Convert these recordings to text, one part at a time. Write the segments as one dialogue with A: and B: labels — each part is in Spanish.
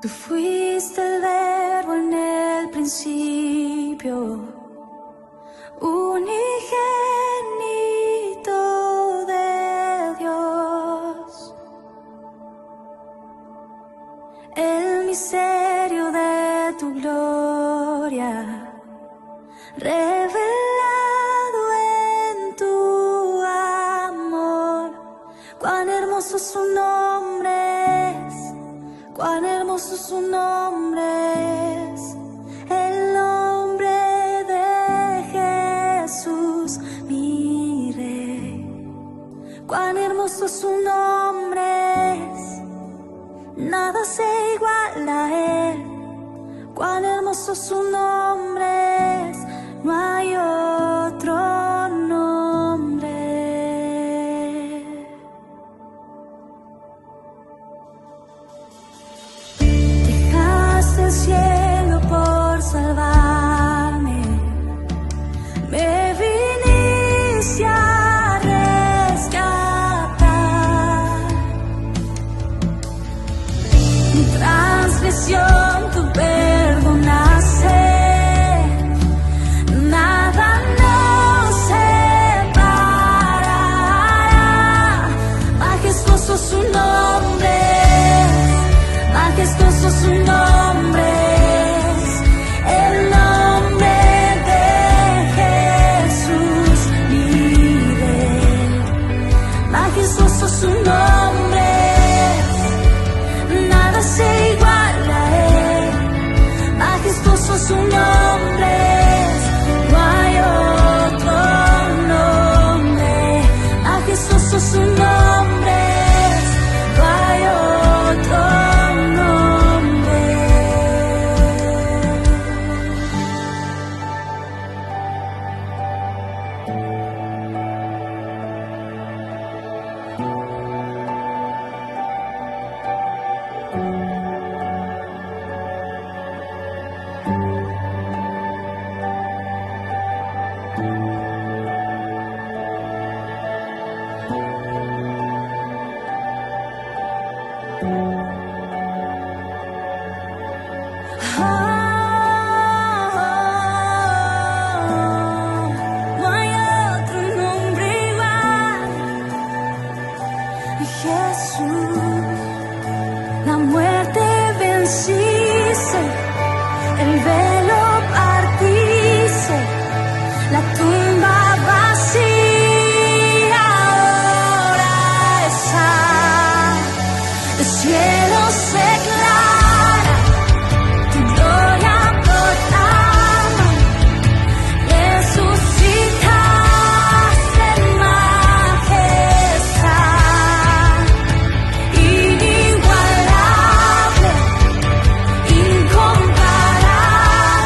A: Tú fuiste el verbo en el principio, unigénito de Dios. El misterio de tu gloria, revelado en tu amor. Cuán hermoso su nombre es, cuán hermoso su nombre es, el nombre de Jesús, mi Rey. Cuán hermoso su nombre es, nada se iguala a él. Cuán hermoso su nombre es, no hay otro nombre. Dejaste el cielo por salvarme, me viniste a rescatar. Mi transgresión tú perdonaste, nada nos separará. Majestuoso su nombre, majestuoso su nombre es, el nombre de Jesús, mi Rey. Majestuoso su nombre es, nada se iguala a él. Majestuoso su nombre es, no hay otro nombre. Majestuoso su nombre es, no hay otro nombre. No hay otro nombre igual. Jesús, la muerte venciste, el velo partiste, la tumba vacía ahora está. El cielo se aclara, tu gloria proclama. Resucitaste en majestad, inigualable, incomparable.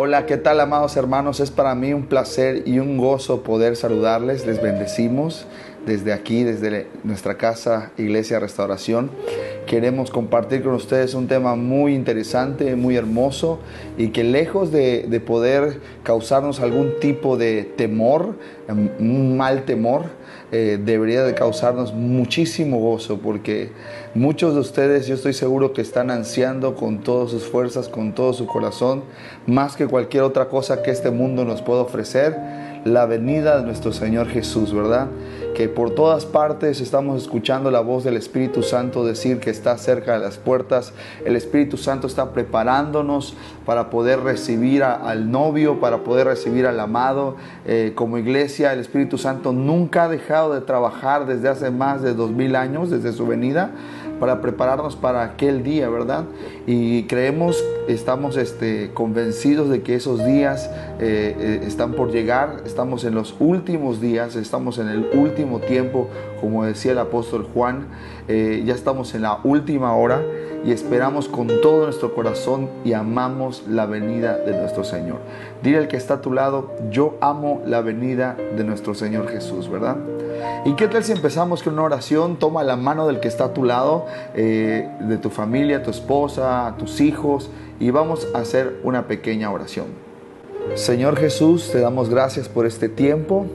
B: Hola, ¿qué tal, amados hermanos? Es para mí un placer y un gozo poder saludarles. Les bendecimos desde aquí, desde nuestra casa, Iglesia Restauración. Queremos compartir con ustedes un tema muy interesante, muy hermoso, y que lejos de poder causarnos algún tipo de temor, un mal temor, debería de causarnos muchísimo gozo, porque muchos de ustedes, yo estoy seguro que están ansiando con todas sus fuerzas, con todo su corazón, más que cualquier otra cosa que este mundo nos pueda ofrecer, la venida de nuestro Señor Jesús, ¿verdad? Que por todas partes estamos escuchando la voz del Espíritu Santo decir que está cerca de las puertas. El Espíritu Santo está preparándonos para poder recibir al novio, para poder recibir al amado. Como iglesia, el Espíritu Santo nunca ha dejado de trabajar desde hace más de 2000 años, desde su venida, para prepararnos para aquel día, ¿verdad? Y creemos, estamos convencidos de que esos días están por llegar. Estamos en los últimos días, estamos en el último tiempo, como decía el apóstol Juan. Ya estamos en la última hora y esperamos con todo nuestro corazón y amamos la venida de nuestro Señor. Dile al que está a tu lado: yo amo la venida de nuestro Señor Jesús, ¿verdad? ¿Y qué tal si empezamos con una oración? Toma la mano del que está a tu lado, de tu familia, tu esposa, tus hijos, y vamos a hacer una pequeña oración. Señor Jesús, te damos gracias por este tiempo.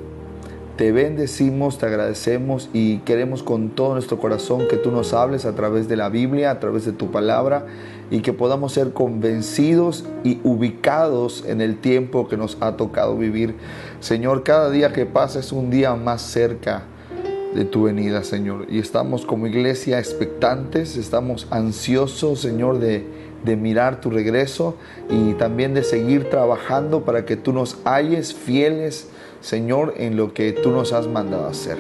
B: Te bendecimos, te agradecemos y queremos con todo nuestro corazón que tú nos hables a través de la Biblia, a través de tu palabra, y que podamos ser convencidos y ubicados en el tiempo que nos ha tocado vivir. Señor, cada día que pasa es un día más cerca de tu venida, Señor, y estamos como iglesia expectantes, estamos ansiosos, Señor, de mirar tu regreso y también de seguir trabajando para que tú nos halles fieles, Señor, en lo que tú nos has mandado a hacer.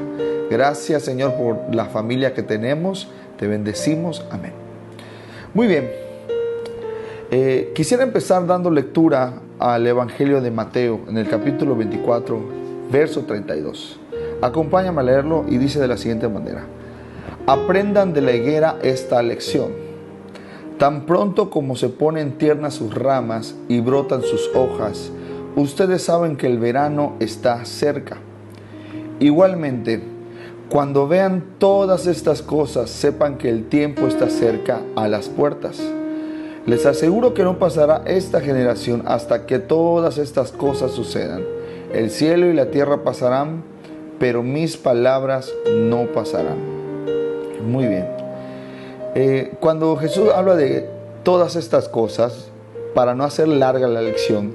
B: Gracias, Señor, por la familia que tenemos. Te bendecimos. Amén. Muy bien. Quisiera empezar dando lectura al Evangelio de Mateo, en el capítulo 24, verso 32. Acompáñame a leerlo y dice de la siguiente manera: aprendan de la higuera esta lección. Tan pronto como se ponen tiernas sus ramas y brotan sus hojas, ustedes saben que el verano está cerca. Igualmente, cuando vean todas estas cosas, sepan que el tiempo está cerca a las puertas. Les aseguro que no pasará esta generación hasta que todas estas cosas sucedan. El cielo y la tierra pasarán, pero mis palabras no pasarán. Muy bien. Cuando Jesús habla de todas estas cosas, para no hacer larga la lección,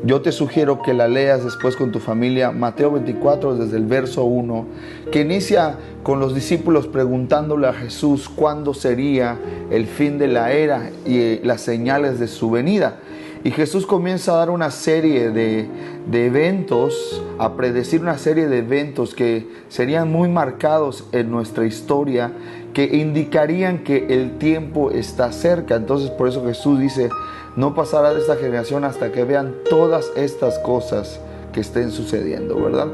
B: yo te sugiero que la leas después con tu familia, Mateo 24 desde el verso 1, que inicia con los discípulos preguntándole a Jesús cuándo sería el fin de la era y las señales de su venida. Y Jesús comienza a dar una serie de eventos, a predecir una serie de eventos que serían muy marcados en nuestra historia, que indicarían que el tiempo está cerca. Entonces, por eso Jesús dice: no pasará de esta generación hasta que vean todas estas cosas que estén sucediendo, ¿verdad?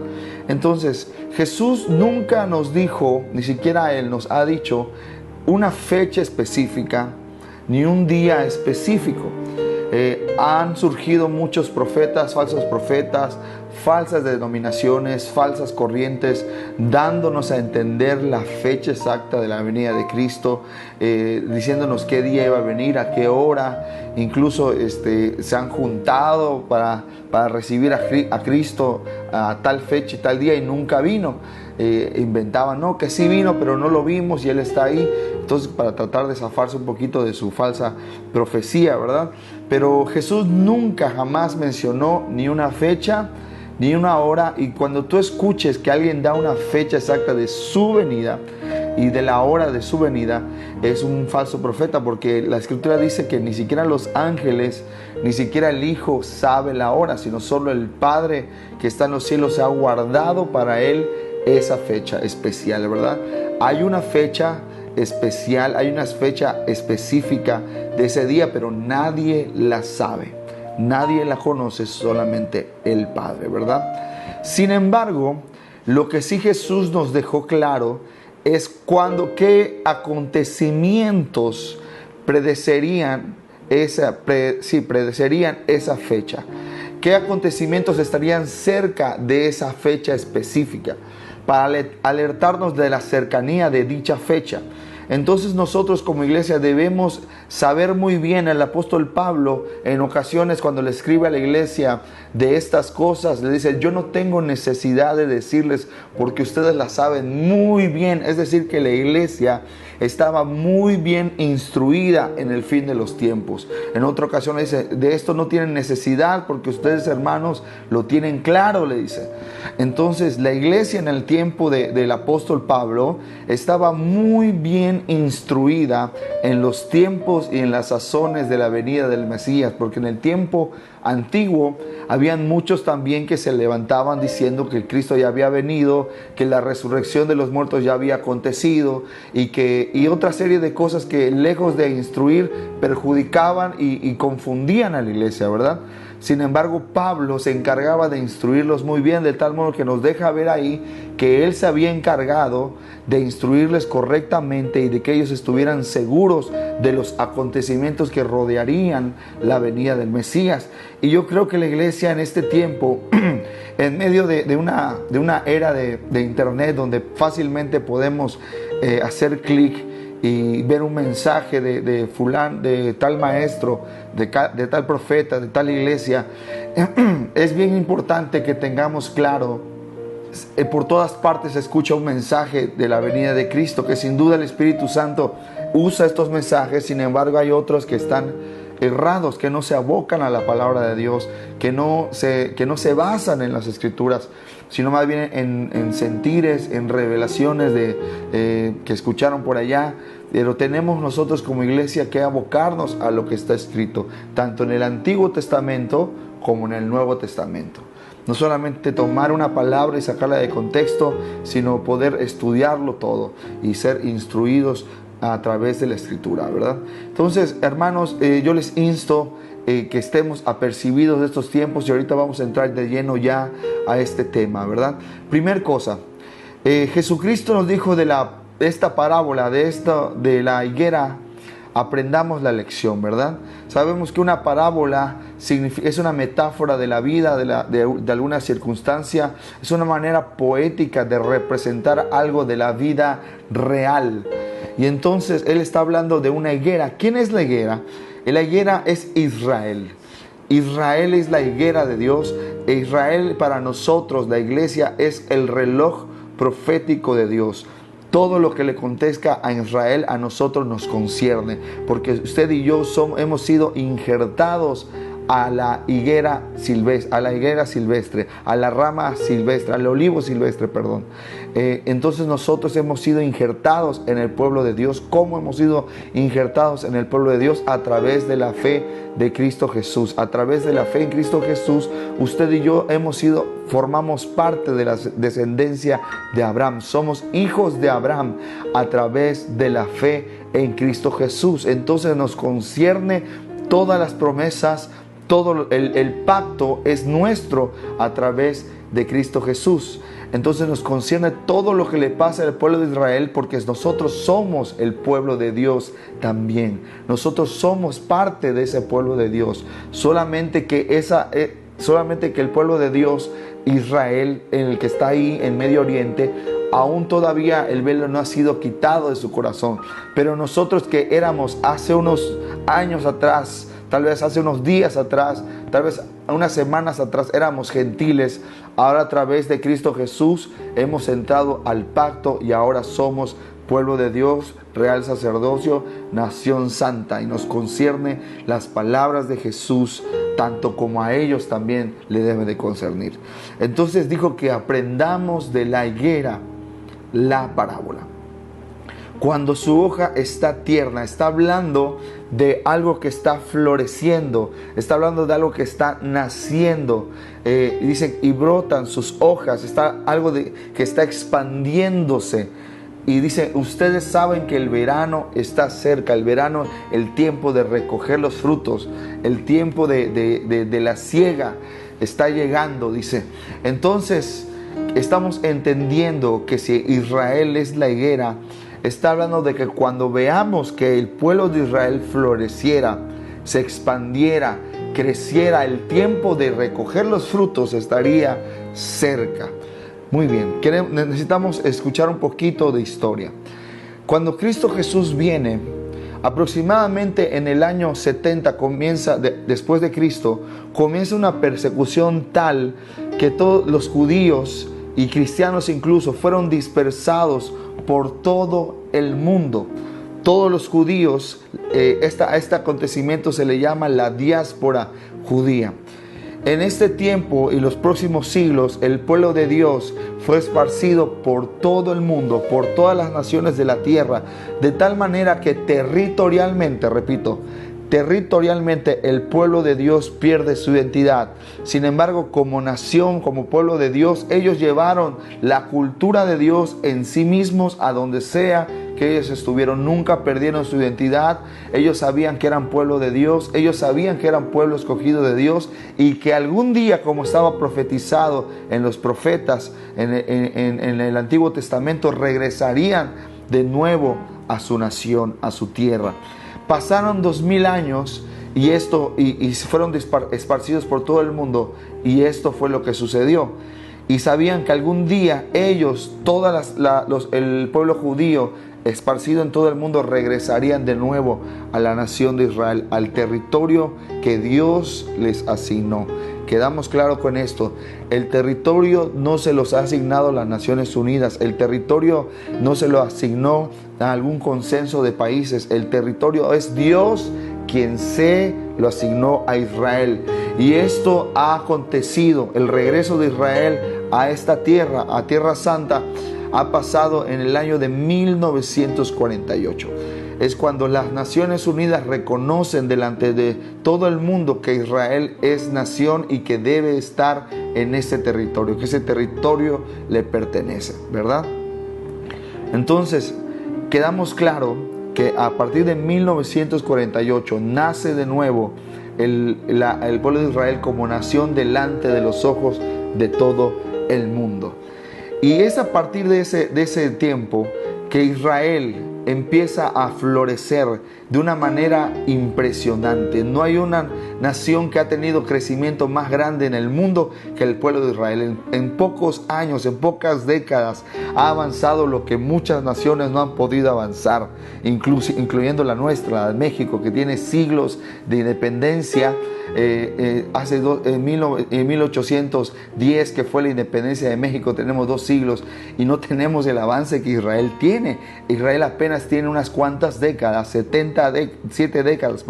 B: Entonces, Jesús nunca nos dijo, ni siquiera Él nos ha dicho una fecha específica, ni un día específico. Han surgido muchos profetas, falsas denominaciones, falsas corrientes, dándonos a entender la fecha exacta de la venida de Cristo, diciéndonos qué día iba a venir, a qué hora. Incluso se han juntado para recibir a Cristo a tal fecha y tal día, y nunca vino. Inventaban, no, que sí vino, pero no lo vimos y Él está ahí. Entonces, para tratar de zafarse un poquito de su falsa profecía, ¿verdad? Pero Jesús nunca jamás mencionó ni una fecha ni una hora. Y cuando tú escuches que alguien da una fecha exacta de su venida y de la hora de su venida, es un falso profeta, porque la Escritura dice que ni siquiera los ángeles, ni siquiera el Hijo sabe la hora, sino solo el Padre que está en los cielos se ha guardado para Él esa fecha especial, ¿verdad? Hay una fecha especial, hay una fecha específica de ese día, pero nadie la sabe, nadie la conoce, solamente el Padre, ¿verdad? Sin embargo, lo que sí Jesús nos dejó claro es qué acontecimientos predecerían predecerían esa fecha. ¿Qué acontecimientos estarían cerca de esa fecha específica? Para alertarnos de la cercanía de dicha fecha. Entonces nosotros como iglesia debemos saber muy bien. El apóstol Pablo en ocasiones cuando le escribe a la iglesia de estas cosas, le dice: yo no tengo necesidad de decirles porque ustedes las saben muy bien. Es decir, que la iglesia estaba muy bien instruida en el fin de los tiempos. En otra ocasión le dice: de esto no tienen necesidad porque ustedes, hermanos, lo tienen claro, le dice. Entonces la iglesia en el tiempo del apóstol Pablo estaba muy bien instruida en los tiempos y en las sazones de la venida del Mesías, porque en el tiempo antiguo habían muchos también que se levantaban diciendo que el Cristo ya había venido, que la resurrección de los muertos ya había acontecido y otra serie de cosas que, lejos de instruir, perjudicaban y confundían a la iglesia, ¿verdad? Sin embargo, Pablo se encargaba de instruirlos muy bien, de tal modo que nos deja ver ahí que él se había encargado de instruirles correctamente y de que ellos estuvieran seguros de los acontecimientos que rodearían la venida del Mesías. Y yo creo que la iglesia en este tiempo, en medio de una era de internet donde fácilmente podemos hacer clic y ver un mensaje de tal maestro, de tal profeta, de tal iglesia, es bien importante que tengamos claro. Por todas partes se escucha un mensaje de la venida de Cristo, que sin duda el Espíritu Santo usa estos mensajes. Sin embargo, hay otros que están errados, que no se abocan a la palabra de Dios, que no se basan en las Escrituras, sino más bien en sentires, en revelaciones que escucharon por allá. Pero tenemos nosotros como iglesia que abocarnos a lo que está escrito, tanto en el Antiguo Testamento como en el Nuevo Testamento. No solamente tomar una palabra y sacarla de contexto, sino poder estudiarlo todo y ser instruidos a través de la Escritura, ¿verdad? Entonces, hermanos, yo les insto que estemos apercibidos de estos tiempos, y ahorita vamos a entrar de lleno ya a este tema, ¿verdad? Primer cosa, Jesucristo nos dijo de esta parábola, de la higuera, aprendamos la lección, ¿verdad? Sabemos que una parábola es una metáfora de la vida, de alguna circunstancia. Es una manera poética de representar algo de la vida real. Y entonces él está hablando de una higuera. ¿Quién es la higuera? La higuera es Israel. Israel es la higuera de Dios. E Israel, para nosotros, la iglesia, es el reloj profético de Dios. Todo lo que le acontezca a Israel, a nosotros nos concierne, porque usted y yo hemos sido injertados a la higuera silvestre, a la rama silvestre, al olivo silvestre, perdón. Entonces nosotros hemos sido injertados en el pueblo de Dios. ¿Cómo hemos sido injertados en el pueblo de Dios? A través de la fe de Cristo Jesús. A través de la fe en Cristo Jesús, usted y yo formamos parte de la descendencia de Abraham. Somos hijos de Abraham a través de la fe en Cristo Jesús. Entonces nos concierne todas las promesas. Todo el pacto es nuestro a través de Cristo Jesús. Entonces nos concierne todo lo que le pasa al pueblo de Israel, porque nosotros somos el pueblo de Dios también. Nosotros somos parte de ese pueblo de Dios. Solamente que el pueblo de Dios, Israel, en el que está ahí en Medio Oriente, aún todavía el velo no ha sido quitado de su corazón. Pero nosotros que éramos hace unos años atrás, tal vez hace unos días atrás, tal vez unas semanas atrás, éramos gentiles. Ahora a través de Cristo Jesús hemos entrado al pacto y ahora somos pueblo de Dios, real sacerdocio, nación santa. Y nos concierne las palabras de Jesús, tanto como a ellos también le debe de concernir. Entonces dijo que aprendamos de la higuera la parábola. Cuando su hoja está tierna, está hablando de algo que está floreciendo, está hablando de algo que está naciendo. Dicen, y brotan sus hojas, está algo que está expandiéndose. Y dice, ustedes saben que el verano está cerca, el verano, el tiempo de recoger los frutos, el tiempo de la siega está llegando, dice. Entonces, estamos entendiendo que si Israel es la higuera, está hablando de que cuando veamos que el pueblo de Israel floreciera, se expandiera, creciera, el tiempo de recoger los frutos estaría cerca. Muy bien, necesitamos escuchar un poquito de historia. Cuando Cristo Jesús viene, aproximadamente en el año 70 después de Cristo, comienza una persecución tal que todos los judíos y cristianos incluso fueron dispersados por todo el mundo. Todos los judíos, a este acontecimiento se le llama la diáspora judía. En este tiempo y los próximos siglos, el pueblo de Dios fue esparcido por todo el mundo, por todas las naciones de la tierra, de tal manera que territorialmente, repito, territorialmente el pueblo de Dios pierde su identidad. Sin embargo, como nación, como pueblo de Dios, ellos llevaron la cultura de Dios en sí mismos a donde sea que ellos estuvieron. Nunca perdieron su identidad. Ellos sabían que eran pueblo de Dios, ellos sabían que eran pueblo escogido de Dios, y que algún día, como estaba profetizado en los profetas en el Antiguo Testamento, regresarían de nuevo a su nación, a su tierra. Pasaron 2000 años y fueron esparcidos por todo el mundo, y esto fue lo que sucedió. Y sabían que algún día ellos, el pueblo judío esparcido en todo el mundo, regresarían de nuevo a la nación de Israel, al territorio que Dios les asignó. Quedamos claros con esto: el territorio no se los ha asignado las Naciones Unidas, el territorio no se lo asignó a algún consenso de países, el territorio es Dios quien se lo asignó a Israel. Y esto ha acontecido, el regreso de Israel a esta tierra, a Tierra Santa, ha pasado en el año de 1948. Es cuando las Naciones Unidas reconocen delante de todo el mundo que Israel es nación y que debe estar en ese territorio, que ese territorio le pertenece, ¿verdad? Entonces, quedamos claro que a partir de 1948 nace de nuevo el pueblo de Israel como nación delante de los ojos de todo el mundo. Y es a partir de ese tiempo que Israel empieza a florecer de una manera impresionante. No hay una nación que ha tenido crecimiento más grande en el mundo que el pueblo de Israel. En pocos años, en pocas décadas, ha avanzado lo que muchas naciones no han podido avanzar, incluyendo la nuestra, la de México, que tiene siglos de independencia. En 1810, que fue la independencia de México, tenemos 2 siglos y no tenemos el avance que Israel tiene. Israel apenas tiene unas cuantas décadas, 7 décadas,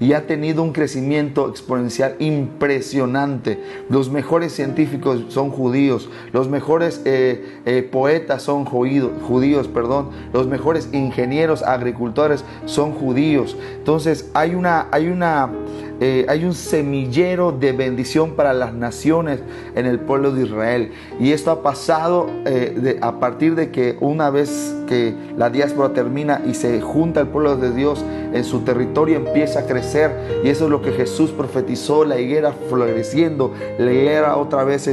B: y ha tenido un crecimiento exponencial impresionante. Los mejores científicos son judíos, los mejores poetas son judíos, los mejores ingenieros, agricultores son judíos. Entonces hay un semillero de bendición para las naciones en el pueblo de Israel. Y esto ha pasado a partir de que una vez que la diáspora termina y se junta el pueblo de Dios en su territorio, empieza a crecer. Y eso es lo que Jesús profetizó: la higuera floreciendo, la higuera otra vez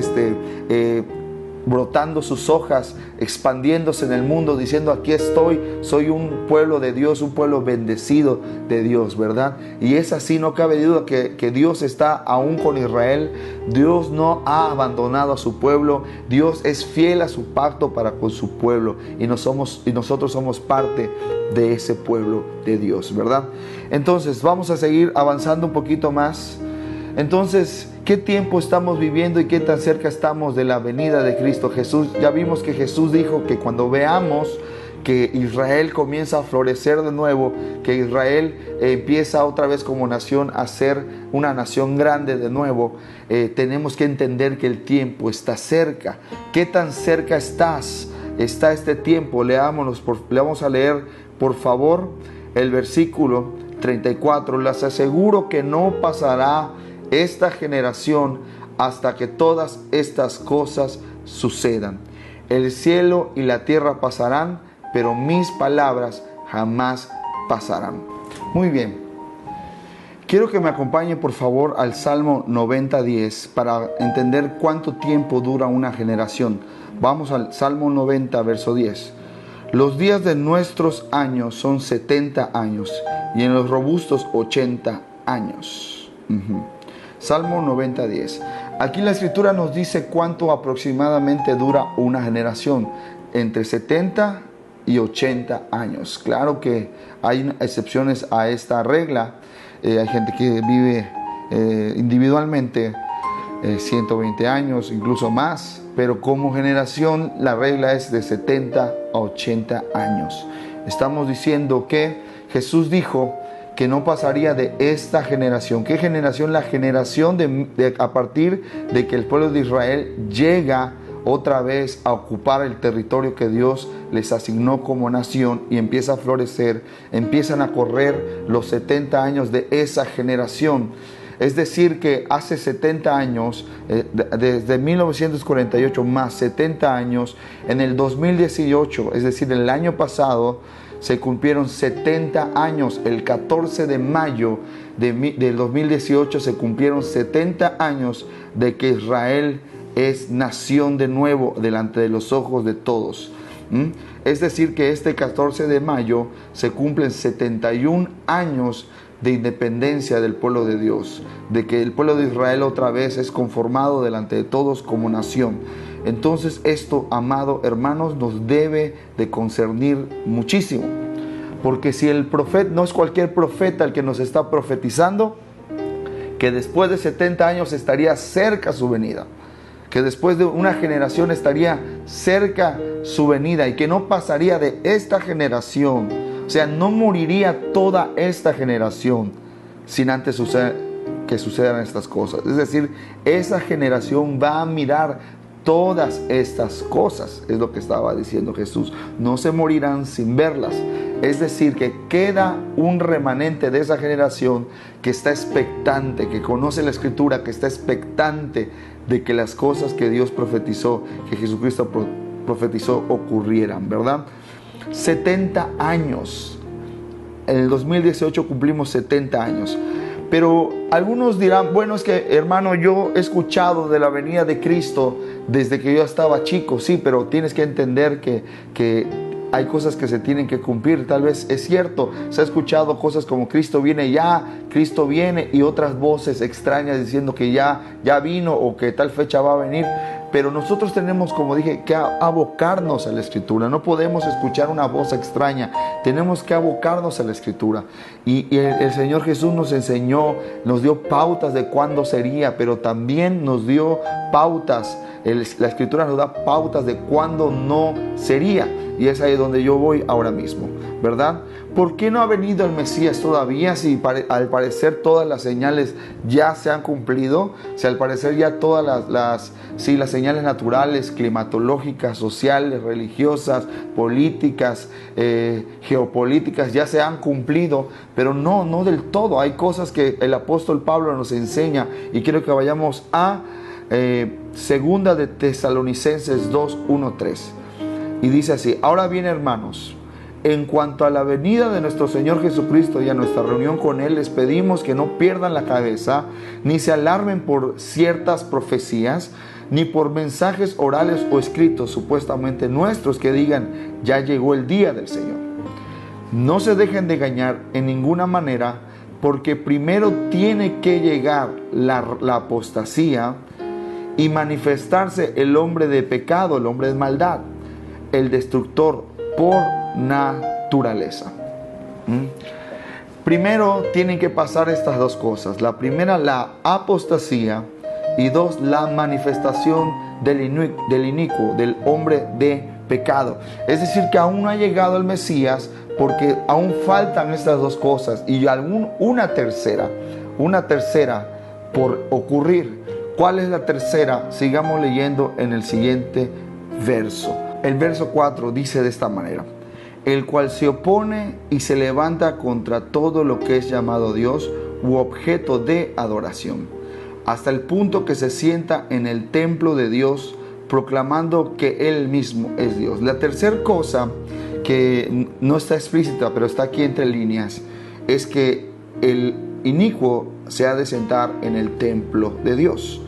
B: brotando sus hojas, expandiéndose en el mundo, diciendo: aquí estoy, soy un pueblo de Dios, un pueblo bendecido de Dios, ¿verdad? Y es así, no cabe duda que Dios está aún con Israel. Dios no ha abandonado a su pueblo. Dios es fiel a su pacto para con su pueblo, y nosotros somos parte de ese pueblo de Dios, ¿verdad? Entonces vamos a seguir avanzando un poquito más. Entonces, ¿qué tiempo estamos viviendo y qué tan cerca estamos de la venida de Cristo Jesús? Ya vimos que Jesús dijo que cuando veamos que Israel comienza a florecer de nuevo, que Israel empieza otra vez como nación a ser una nación grande de nuevo, tenemos que entender que el tiempo está cerca. ¿Qué tan cerca está este tiempo? Le vamos a leer, por favor, el versículo 34. Les aseguro que no pasará esta generación hasta que todas estas cosas sucedan. El cielo y la tierra pasarán, pero mis palabras jamás pasarán. Muy bien. Quiero que me acompañe, por favor, al Salmo 90:10 para entender cuánto tiempo dura una generación. Vamos al Salmo 90, verso 10. Los días de nuestros años son 70 años, y en los robustos 80 años. Salmo 90:10. Aquí la escritura nos dice cuánto aproximadamente dura una generación, entre 70 y 80 años. Claro que hay excepciones a esta regla. Hay gente que vive individualmente 120 años, incluso más, pero como generación la regla es de 70 a 80 años. Estamos diciendo que Jesús dijo que no pasaría de esta generación. ¿Qué generación? La generación a partir de que el pueblo de Israel llega otra vez a ocupar el territorio que Dios les asignó como nación y empieza a florecer. Empiezan a correr los 70 años de esa generación. Es decir que hace 70 años, desde 1948 más 70 años, en el 2018, es decir, el año pasado, se cumplieron 70 años. El 14 de mayo del 2018 se cumplieron 70 años de que Israel es nación de nuevo delante de los ojos de todos. Es decir que este 14 de mayo se cumplen 71 años de independencia del pueblo de Dios, de que el pueblo de Israel otra vez es conformado delante de todos como nación. Entonces esto, amado hermanos, nos debe de concernir muchísimo, porque si el profeta no es cualquier profeta el que nos está profetizando, que después de 70 años estaría cerca su venida, que después de una generación estaría cerca su venida y que no pasaría de esta generación, o sea, no moriría toda esta generación sin antes que sucedan estas cosas. Es decir, esa generación va a mirar todas estas cosas, es lo que estaba diciendo Jesús. No se morirán sin verlas. Es decir, que queda un remanente de esa generación que está expectante, que conoce la Escritura, que está expectante de que las cosas que Dios profetizó, que Jesucristo profetizó, ocurrieran, ¿verdad? 70 años. En el 2018 cumplimos 70 años. Pero algunos dirán, bueno, es que hermano, yo he escuchado de la venida de Cristo desde que yo estaba chico. Sí, pero tienes que entender que hay cosas que se tienen que cumplir. Tal vez es cierto, se ha escuchado cosas como Cristo viene ya, Cristo viene, y otras voces extrañas diciendo que ya vino o que tal fecha va a venir. Pero nosotros tenemos, como dije, que abocarnos a la Escritura. No podemos escuchar una voz extraña. Tenemos que abocarnos a la Escritura. Y el Señor Jesús nos enseñó, nos dio pautas de cuándo sería, pero también nos dio pautas. La Escritura nos da pautas de cuándo no sería. Y es ahí donde yo voy ahora mismo, ¿verdad? ¿Por qué no ha venido el Mesías todavía si al parecer todas las señales ya se han cumplido? Si al parecer ya todas las señales naturales, climatológicas, sociales, religiosas, políticas, geopolíticas ya se han cumplido, pero no del todo. Hay cosas que el apóstol Pablo nos enseña y quiero que vayamos a Segunda de Tesalonicenses 2, 1, 3. Y dice así: ahora bien, hermanos, en cuanto a la venida de nuestro Señor Jesucristo y a nuestra reunión con Él, les pedimos que no pierdan la cabeza, ni se alarmen por ciertas profecías, ni por mensajes orales o escritos supuestamente nuestros que digan, ya llegó el día del Señor. No se dejen de engañar en ninguna manera, porque primero tiene que llegar la apostasía y manifestarse el hombre de pecado, el hombre de maldad, el destructor por naturaleza. Primero tienen que pasar estas dos cosas. La primera, la apostasía, y dos, la manifestación del inicuo, del hombre de pecado. Es decir, que aún no ha llegado el Mesías, porque aún faltan estas dos cosas y una tercera por ocurrir. ¿Cuál es la tercera? Sigamos leyendo en el siguiente verso. El verso 4 dice de esta manera: el cual se opone y se levanta contra todo lo que es llamado Dios u objeto de adoración, hasta el punto que se sienta en el templo de Dios, proclamando que Él mismo es Dios. La tercera cosa, que no está explícita, pero está aquí entre líneas, es que el inicuo se ha de sentar en el templo de Dios.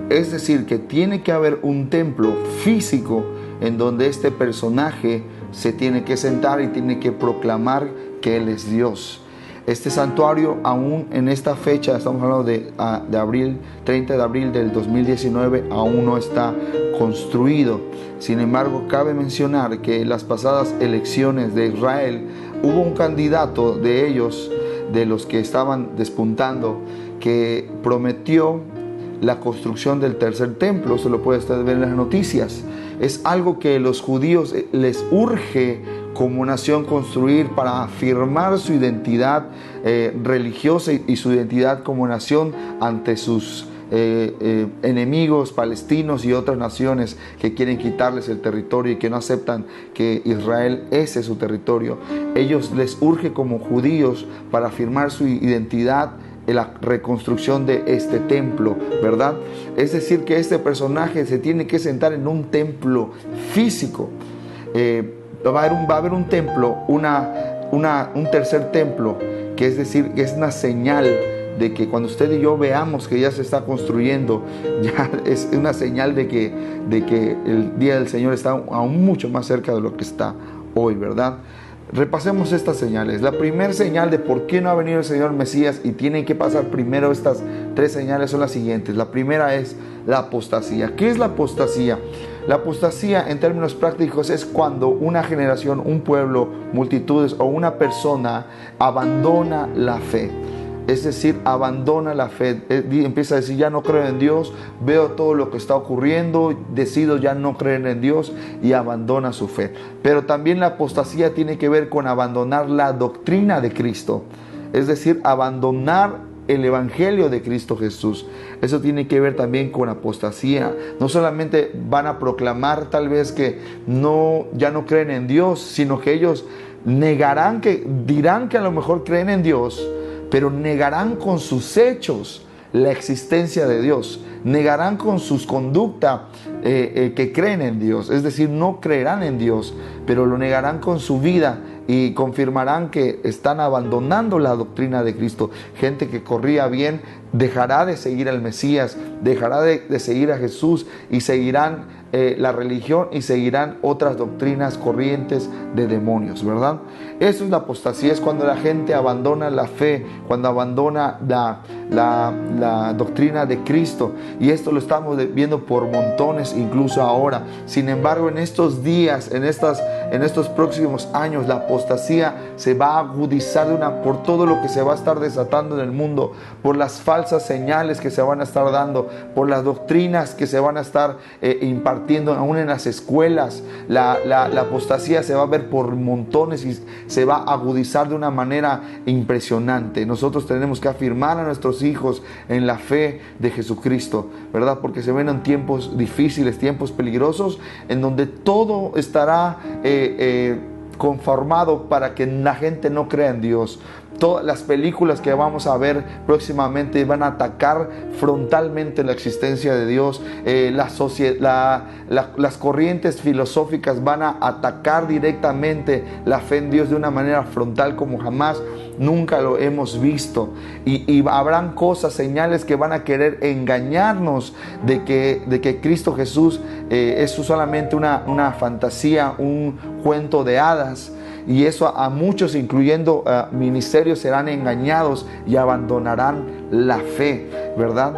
B: Es decir, que tiene que haber un templo físico en donde este personaje se tiene que sentar y tiene que proclamar que Él es Dios. Este santuario, aún en esta fecha, estamos hablando de abril, 30 de abril del 2019, aún no está construido. Sin embargo, cabe mencionar que en las pasadas elecciones de Israel hubo un candidato de ellos, de los que estaban despuntando, que prometió la construcción del tercer templo. Eso lo puede usted ver en las noticias. Es algo que los judíos les urge como nación construir para afirmar su identidad religiosa y su identidad como nación ante sus enemigos palestinos y otras naciones que quieren quitarles el territorio y que no aceptan que Israel ese es su territorio. Ellos les urge como judíos para afirmar su identidad en la reconstrucción de este templo, ¿verdad? Es decir, que este personaje se tiene que sentar en un templo físico. Va a haber un templo, un tercer templo, que es decir, que es una señal de que cuando usted y yo veamos que ya se está construyendo, ya es una señal de que el día del Señor está aún mucho más cerca de lo que está hoy, ¿verdad? Repasemos estas señales. La primera señal de por qué no ha venido el Señor Mesías y tienen que pasar primero estas tres señales son las siguientes. La primera es la apostasía. ¿Qué es la apostasía? La apostasía, en términos prácticos, es cuando una generación, un pueblo, multitudes o una persona abandona la fe. Es decir, abandona la fe, empieza a decir: ya no creo en Dios, veo todo lo que está ocurriendo, decido ya no creer en Dios, y abandona su fe. Pero también la apostasía tiene que ver con abandonar la doctrina de Cristo, es decir, abandonar el evangelio de Cristo Jesús. Eso tiene que ver también con apostasía. No solamente van a proclamar tal vez que ya no creen en Dios, sino que ellos dirán que a lo mejor creen en Dios, pero negarán con sus hechos la existencia de Dios. Negarán con sus conductas que creen en Dios. Es decir, no creerán en Dios, pero lo negarán con su vida y confirmarán que están abandonando la doctrina de Cristo. Gente que corría bien dejará de seguir al Mesías, dejará de seguir a Jesús y seguirán la religión y seguirán otras doctrinas corrientes de demonios, ¿verdad? Eso es la apostasía, es cuando la gente abandona la fe, cuando abandona la doctrina de Cristo, y esto lo estamos viendo por montones incluso ahora. Sin embargo, en estos días, en estos próximos años, la apostasía se va a agudizar por todo lo que se va a estar desatando en el mundo, por las falsas señales que se van a estar dando, por las doctrinas que se van a estar impartiendo aún en las escuelas. La apostasía se va a ver por montones y se va a agudizar de una manera impresionante. Nosotros tenemos que afirmar a nuestros hijos en la fe de Jesucristo, ¿verdad? Porque se ven tiempos difíciles, tiempos peligrosos, en donde todo estará conformado para que la gente no crea en Dios. Todas las películas que vamos a ver próximamente van a atacar frontalmente la existencia de Dios. Las corrientes filosóficas van a atacar directamente la fe en Dios de una manera frontal como jamás nunca lo hemos visto. Y habrán cosas, señales que van a querer engañarnos de que Cristo Jesús es solamente una fantasía, un cuento de hadas. Y eso a muchos, incluyendo ministerios, serán engañados y abandonarán la fe, ¿verdad?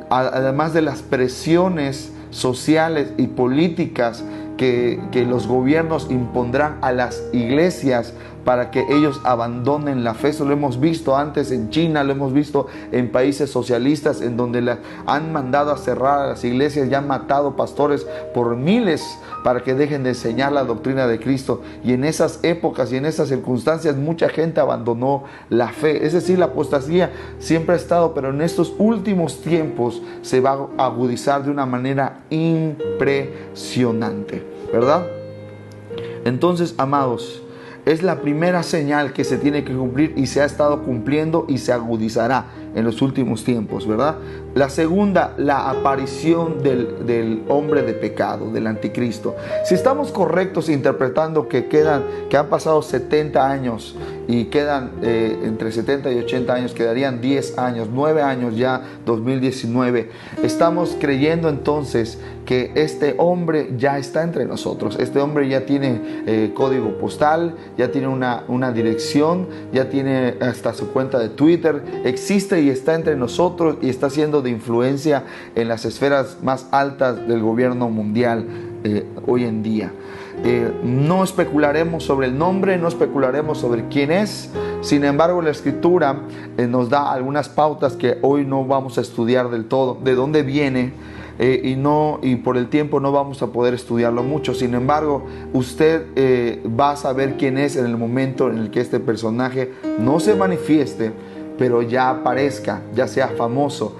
B: Además de las presiones sociales y políticas que los gobiernos impondrán a las iglesias para que ellos abandonen la fe. Eso lo hemos visto antes en China, lo hemos visto en países socialistas, en donde han mandado a cerrar a las iglesias y han matado pastores por miles para que dejen de enseñar la doctrina de Cristo. Y en esas épocas y en esas circunstancias mucha gente abandonó la fe. Es decir, la apostasía siempre ha estado, pero en estos últimos tiempos se va a agudizar de una manera impresionante, ¿verdad? Entonces, amados, es la primera señal que se tiene que cumplir y se ha estado cumpliendo y se agudizará en los últimos tiempos, ¿verdad? La segunda, la aparición del hombre de pecado, del anticristo. Si estamos correctos interpretando que han pasado 70 años y quedan entre 70 y 80 años, quedarían 10 años, 9 años ya, 2019. Estamos creyendo entonces que este hombre ya está entre nosotros. Este hombre ya tiene código postal, ya tiene una dirección, ya tiene hasta su cuenta de Twitter, existe y está entre nosotros y está siendo de influencia en las esferas más altas del gobierno mundial hoy en día. No especularemos sobre el nombre, no especularemos sobre quién es. Sin embargo, la Escritura nos da algunas pautas que hoy no vamos a estudiar del todo, de dónde viene, y por el tiempo no vamos a poder estudiarlo mucho. Sin embargo, usted va a saber quién es en el momento en el que este personaje no se manifieste, pero ya aparezca, ya sea famoso.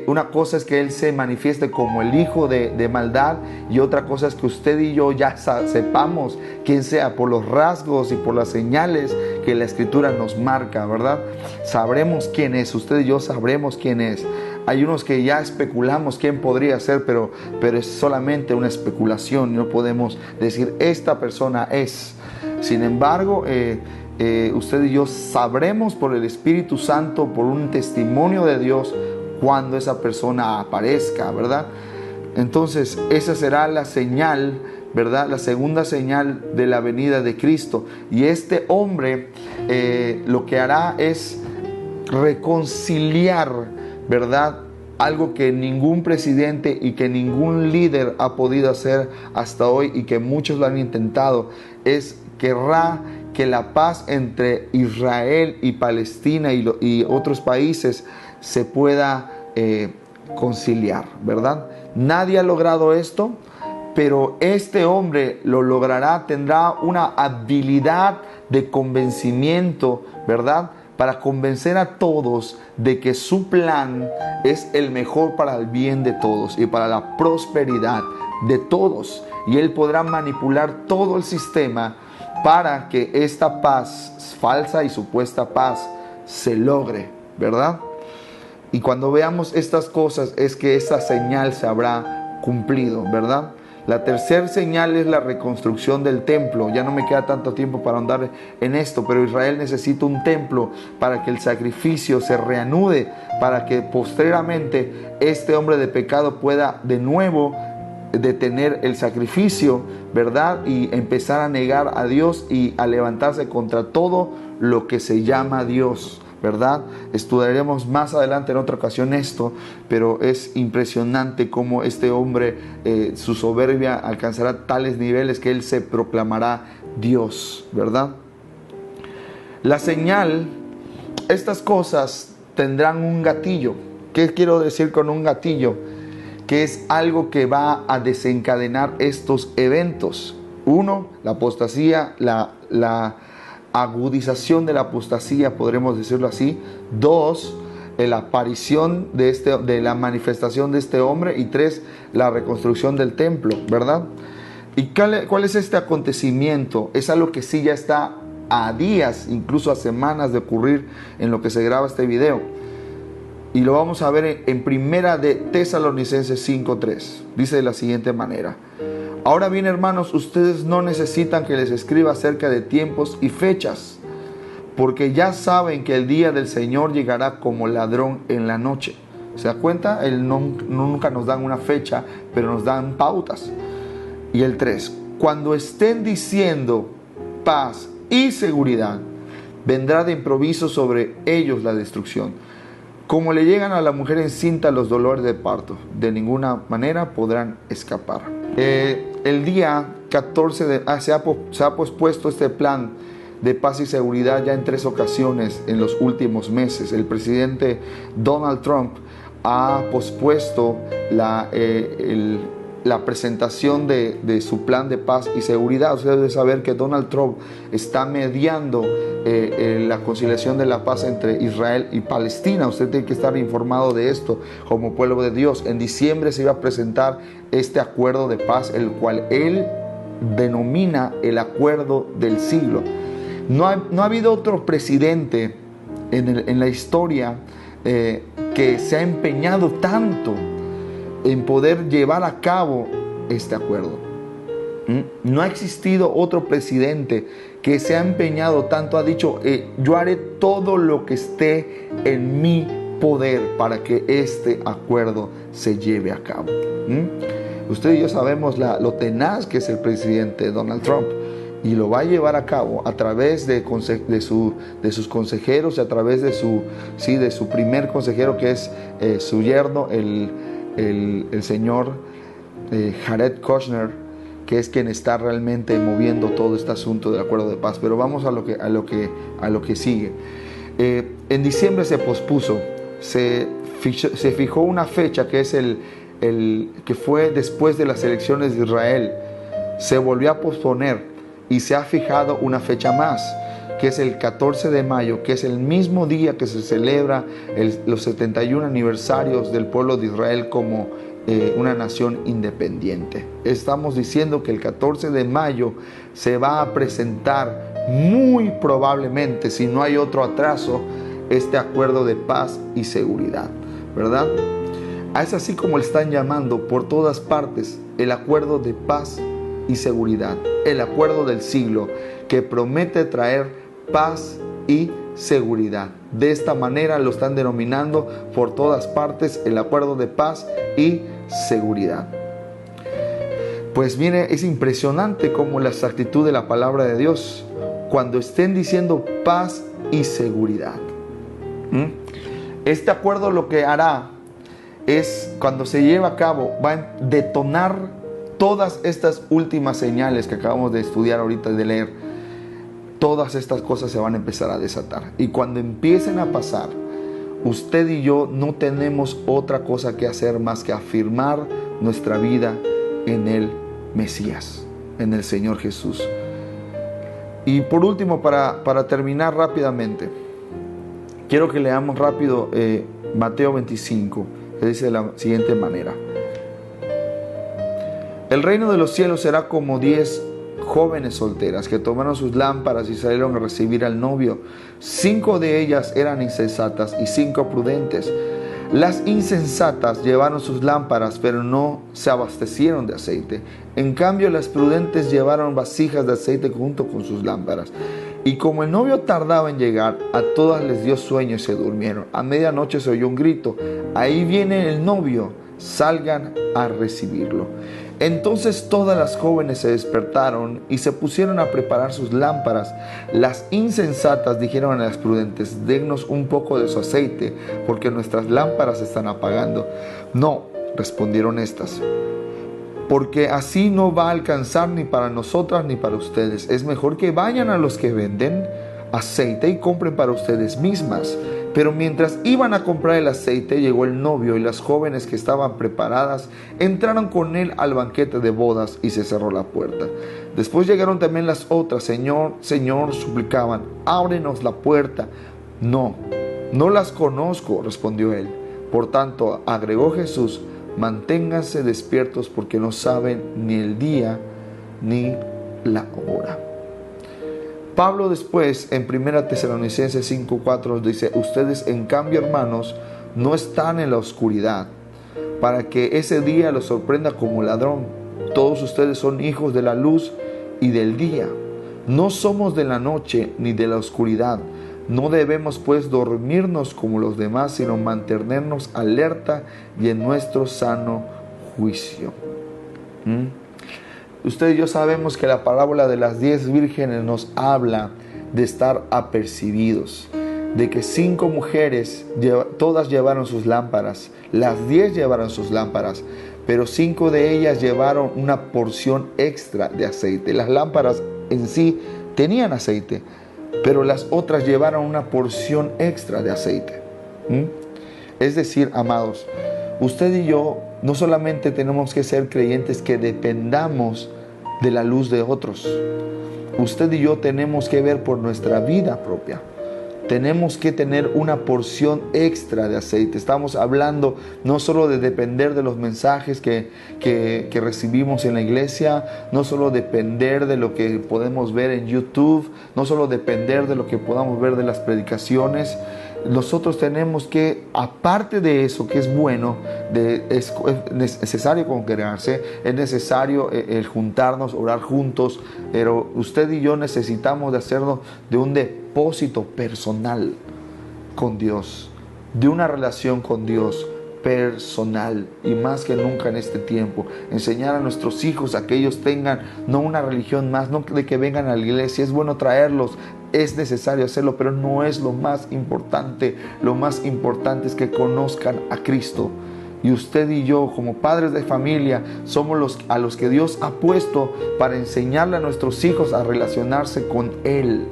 B: Una cosa es que él se manifieste como el hijo de maldad, y otra cosa es que usted y yo ya sepamos quién sea por los rasgos y por las señales que la Escritura nos marca, ¿verdad? Sabremos quién es, usted y yo sabremos quién es. Hay unos que ya especulamos quién podría ser, pero es solamente una especulación, no podemos decir esta persona es. Sin embargo, usted y yo sabremos por el Espíritu Santo, por un testimonio de Dios, cuando esa persona aparezca, ¿verdad? Entonces, esa será la señal, ¿verdad? La segunda señal de la venida de Cristo. Y este hombre lo que hará es reconciliar, ¿verdad? Algo que ningún presidente y que ningún líder ha podido hacer hasta hoy, y que muchos lo han intentado, querrá que la paz entre Israel y Palestina y otros países se pueda conciliar, ¿verdad? Nadie ha logrado esto, pero este hombre lo logrará, tendrá una habilidad de convencimiento, ¿verdad?, para convencer a todos de que su plan es el mejor para el bien de todos y para la prosperidad de todos. Y él podrá manipular todo el sistema para que esta paz, falsa y supuesta paz, se logre, ¿verdad? Y cuando veamos estas cosas es que esa señal se habrá cumplido, ¿verdad? La tercera señal es la reconstrucción del templo. Ya no me queda tanto tiempo para andar en esto, pero Israel necesita un templo para que el sacrificio se reanude, para que posteriormente este hombre de pecado pueda de nuevo detener el sacrificio, ¿verdad? Y empezar a negar a Dios y a levantarse contra todo lo que se llama Dios, ¿verdad? Estudiaremos más adelante en otra ocasión esto, pero es impresionante cómo este hombre, su soberbia alcanzará tales niveles que él se proclamará Dios, ¿verdad? La señal, estas cosas tendrán un gatillo. ¿Qué quiero decir con un gatillo? Que es algo que va a desencadenar estos eventos. Uno, la apostasía, la agudización de la apostasía, podremos decirlo así. Dos, la aparición de la manifestación de este hombre. Y tres, la reconstrucción del templo, ¿verdad? ¿Y cuál es este acontecimiento? Es algo que sí ya está a días, incluso a semanas de ocurrir en lo que se graba este video. Y lo vamos a ver en Primera de Tesalonicenses 5:3. Dice de la siguiente manera: ahora bien, hermanos, ustedes no necesitan que les escriba acerca de tiempos y fechas, porque ya saben que el día del Señor llegará como ladrón en la noche. ¿Se da cuenta? Nunca nos dan una fecha, pero nos dan pautas. Y el 3: cuando estén diciendo paz y seguridad, vendrá de improviso sobre ellos la destrucción, como le llegan a la mujer encinta los dolores de parto. De ninguna manera podrán escapar. El día 14 se ha pospuesto este plan de paz y seguridad ya en 3 ocasiones en los últimos meses. El presidente Donald Trump ha pospuesto la presentación de su plan de paz y seguridad. Usted debe saber que Donald Trump está mediando la conciliación de la paz entre Israel y Palestina. Usted tiene que estar informado de esto como pueblo de Dios. En diciembre se iba a presentar este acuerdo de paz, el cual él denomina el acuerdo del siglo. No ha habido otro presidente en la historia que se ha empeñado tanto en poder llevar a cabo este acuerdo. No ha existido otro presidente que se ha empeñado tanto, ha dicho, yo haré todo lo que esté en mi poder para que este acuerdo se lleve a cabo. Usted y yo sabemos lo tenaz que es el presidente Donald Trump, y lo va a llevar a cabo a través de sus consejeros y a través de su primer consejero, que es su yerno, el señor Jared Kushner, que es quien está realmente moviendo todo este asunto del acuerdo de paz. Pero vamos a lo que sigue. En diciembre se pospuso, se fijó una fecha que es que fue después de las elecciones de Israel. Se volvió a posponer y se ha fijado una fecha más, que es el 14 de mayo, que es el mismo día que se celebra los 71 aniversarios del pueblo de Israel como una nación independiente. Estamos diciendo que el 14 de mayo se va a presentar muy probablemente, si no hay otro atraso, este acuerdo de paz y seguridad, ¿verdad? Es así como le están llamando por todas partes el acuerdo de paz y seguridad, el acuerdo del siglo, que promete traer paz y seguridad. De esta manera lo están denominando por todas partes, el acuerdo de paz y seguridad. Pues mire, es impresionante cómo la exactitud de la palabra de Dios, cuando estén diciendo paz y seguridad. Este acuerdo lo que hará es, cuando se lleve a cabo, va a detonar todas estas últimas señales que acabamos de estudiar ahorita, de leer. Todas estas cosas se van a empezar a desatar. Y cuando empiecen a pasar, usted y yo no tenemos otra cosa que hacer más que afirmar nuestra vida en el Mesías, en el Señor Jesús. Y por último, para terminar rápidamente, quiero que leamos rápido Mateo 25, que dice de la siguiente manera: el reino de los cielos será como 10 jóvenes solteras que tomaron sus lámparas y salieron a recibir al novio. 5 de ellas eran insensatas y 5 prudentes. Las insensatas llevaron sus lámparas, pero no se abastecieron de aceite. En cambio, las prudentes llevaron vasijas de aceite junto con sus lámparas. Y como el novio tardaba en llegar, a todas les dio sueño y se durmieron. A medianoche se oyó un grito: ahí viene el novio, salgan a recibirlo. Entonces todas las jóvenes se despertaron y se pusieron a preparar sus lámparas. Las insensatas dijeron a las prudentes: dennos un poco de su aceite, porque nuestras lámparas se están apagando. No, respondieron estas, porque así no va a alcanzar ni para nosotras ni para ustedes. Es mejor que vayan a los que venden aceite y compren para ustedes mismas. Pero mientras iban a comprar el aceite, llegó el novio, y las jóvenes que estaban preparadas entraron con él al banquete de bodas, y se cerró la puerta. Después llegaron también las otras: Señor, Señor, suplicaban, ábrenos la puerta. No las conozco, respondió él. Por tanto, agregó Jesús, manténganse despiertos, porque no saben ni el día ni la hora. Pablo después, en 1 Tesalonicenses 5:4, dice: ustedes en cambio, hermanos, no están en la oscuridad, para que ese día los sorprenda como ladrón. Todos ustedes son hijos de la luz y del día. No somos de la noche ni de la oscuridad. No debemos pues dormirnos como los demás, sino mantenernos alerta y en nuestro sano juicio. Usted y yo sabemos que la parábola de las 10 vírgenes nos habla de estar apercibidos, de que 5 mujeres, todas llevaron sus lámparas, las 10 llevaron sus lámparas, pero 5 de ellas llevaron una porción extra de aceite. Las lámparas en sí tenían aceite, pero las otras llevaron una porción extra de aceite. Es decir, amados, usted y yo no solamente tenemos que ser creyentes que dependamos de la luz de otros. Usted y yo tenemos que ver por nuestra vida propia. Tenemos que tener una porción extra de aceite. Estamos hablando no solo de depender de los mensajes que recibimos en la iglesia, no solo depender de lo que podemos ver en YouTube, no solo depender de lo que podamos ver de las predicaciones. nosotros tenemos que, aparte de eso que es bueno, es necesario congregarse, es necesario el juntarnos, orar juntos, pero usted y yo necesitamos de hacerlo de un depósito personal con Dios, de una relación con Dios personal, y más que nunca en este tiempo, enseñar a nuestros hijos a que ellos tengan no una religión más, no de que vengan a la iglesia. Es bueno traerlos, es necesario hacerlo, pero no es lo más importante. Lo más importante es que conozcan a Cristo. Y usted y yo, como padres de familia, somos a los que Dios ha puesto para enseñarle a nuestros hijos a relacionarse con Él.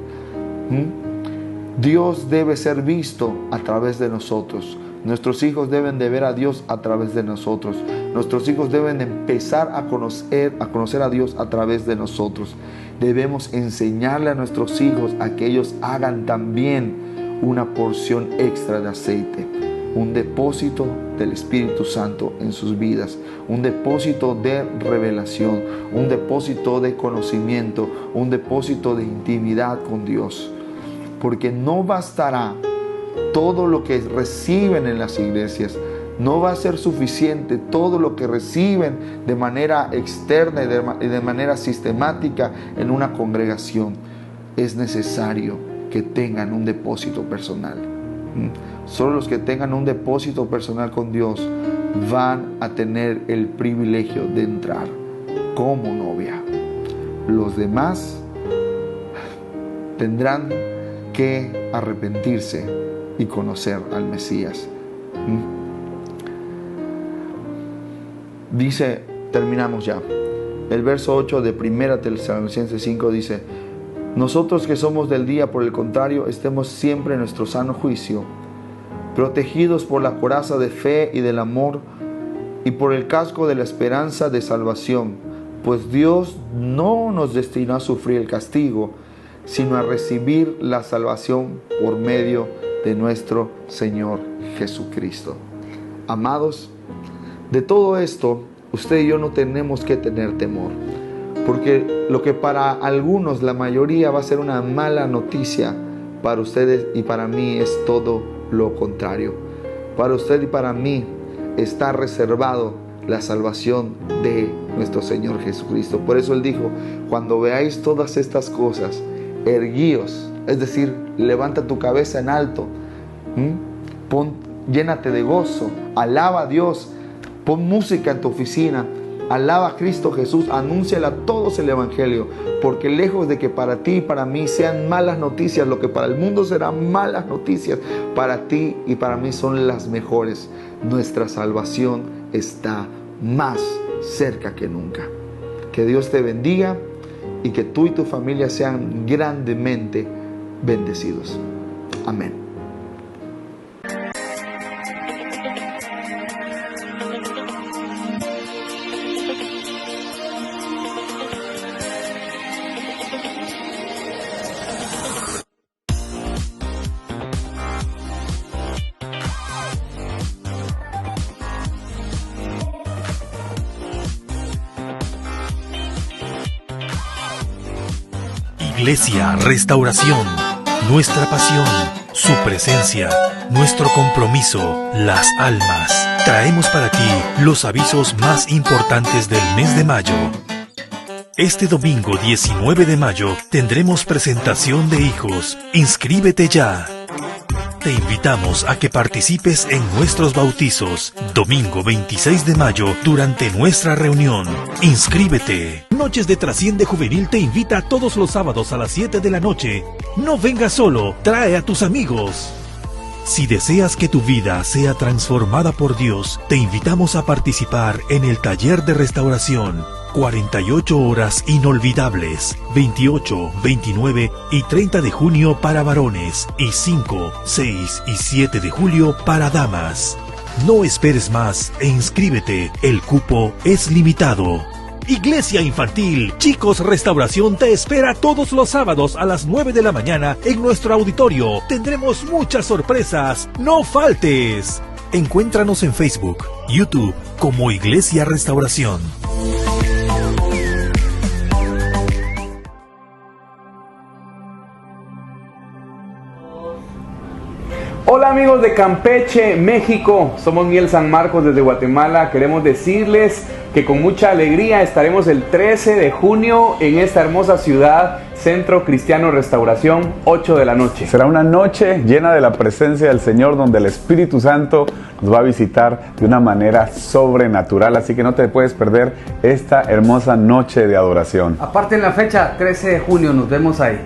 B: Dios debe ser visto a través de nosotros. Nuestros hijos deben de ver a Dios a través de nosotros. Nuestros hijos deben empezar a conocer a Dios a través de nosotros. Debemos enseñarle a nuestros hijos a que ellos hagan también una porción extra de aceite, un depósito del Espíritu Santo en sus vidas, un depósito de revelación, un depósito de conocimiento, un depósito de intimidad con Dios. Porque no bastará todo lo que reciben en las iglesias, no va a ser suficiente todo lo que reciben de manera externa y de manera sistemática en una congregación. Es necesario que tengan un depósito personal. Solo los que tengan un depósito personal con Dios van a tener el privilegio de entrar como novia. Los demás tendrán que arrepentirse y conocer al Mesías. Dice, terminamos ya. El verso 8 de 1 Tesalonicenses 5 dice: nosotros que somos del día, por el contrario, estemos siempre en nuestro sano juicio, protegidos por la coraza de fe y del amor, y por el casco de la esperanza de salvación, pues Dios no nos destinó a sufrir el castigo, sino a recibir la salvación por medio de nuestro Señor Jesucristo. Amados, de todo esto, usted y yo no tenemos que tener temor, porque lo que para algunos, la mayoría, va a ser una mala noticia, para ustedes y para mí es todo lo contrario. Para usted y para mí está reservado la salvación de nuestro Señor Jesucristo. Por eso Él dijo: cuando veáis todas estas cosas, erguíos, es decir, levanta tu cabeza en alto, llénate de gozo, alaba a Dios, pon música en tu oficina, alaba a Cristo Jesús, anúnciale a todos el Evangelio, porque lejos de que para ti y para mí sean malas noticias, lo que para el mundo serán malas noticias, para ti y para mí son las mejores. Nuestra salvación está más cerca que nunca. Que Dios te bendiga y que tú y tu familia sean grandemente bendecidos. Amén.
C: Iglesia Restauración, nuestra pasión, su presencia, nuestro compromiso, las almas. Traemos para ti los avisos más importantes del mes de mayo. Este domingo 19 de mayo tendremos presentación de hijos. Inscríbete ya. Te invitamos a que participes en nuestros bautizos, domingo 26 de mayo, durante nuestra reunión. Inscríbete. Noches de Trasciende Juvenil te invita todos los sábados a las 7 de la noche. No vengas solo, trae a tus amigos. Si deseas que tu vida sea transformada por Dios, te invitamos a participar en el taller de restauración. 48 horas inolvidables, 28, 29 y 30 de junio para varones y 5, 6 y 7 de julio para damas. No esperes más e inscríbete, el cupo es limitado. Iglesia Infantil Chicos Restauración te espera todos los sábados a las 9 de la mañana en nuestro auditorio. Tendremos muchas sorpresas, no faltes. Encuéntranos en Facebook, YouTube como Iglesia Restauración.
D: Hola amigos de Campeche, México, somos Miel San Marcos desde Guatemala. Queremos decirles que con mucha alegría estaremos el 13 de junio en esta hermosa ciudad, Centro Cristiano Restauración, 8 de la noche.
E: Será una noche llena de la presencia del Señor, donde el Espíritu Santo nos va a visitar de una manera sobrenatural, así que no te puedes perder esta hermosa noche de adoración.
F: Aparte en la fecha, 13 de junio, nos vemos ahí.